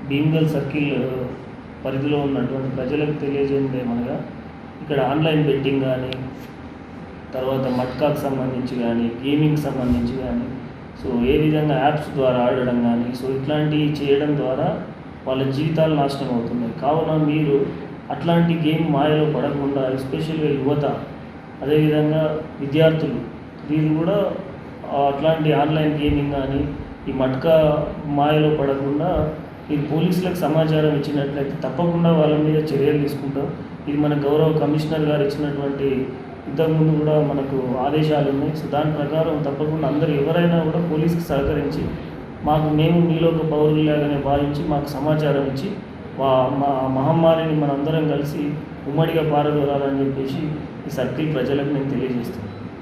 Bheemgal circle పరిధిలో ఉన్నటువంటి ప్రజలకు తెలియజేయండి ఏమనగా ఇక్కడ ఆన్లైన్ బెట్టింగ్ కానీ తర్వాత మట్కాకు సంబంధించి కానీ గేమింగ్ సంబంధించి కానీ సో ఏ విధంగా యాప్స్ ద్వారా ఆడడం కానీ సో ఇట్లాంటివి చేయడం ద్వారా వాళ్ళ జీవితాలు నాశనం అవుతున్నాయి. కావున మీరు అట్లాంటి గేమ్ మాయలో పడకుండా ఎస్పెషల్గా యువత అదేవిధంగా విద్యార్థులు వీళ్ళు కూడా అట్లాంటి ఆన్లైన్ గేమింగ్ కానీ ఈ మట్కా మాయలో పడకుండా ఇది పోలీసులకు సమాచారం ఇచ్చినట్లయితే తప్పకుండా వాళ్ళ మీద చర్యలు తీసుకుంటాం. ఇది మన గౌరవ కమిషనర్ గారు ఇచ్చినటువంటి ఇంతకుముందు కూడా మనకు ఆదేశాలు ఉన్నాయి. సో దాని ప్రకారం తప్పకుండా అందరూ ఎవరైనా కూడా పోలీసుకి సహకరించి మేము మీలో ఒక పౌరులాగానే భావించి మాకు సమాచారం ఇచ్చి మా మహమ్మారిని మనందరం కలిసి ఉమ్మడిగా పారదోలాలని చెప్పేసి ఈ సర్కిల్ ప్రజలకు నేను తెలియజేస్తాను.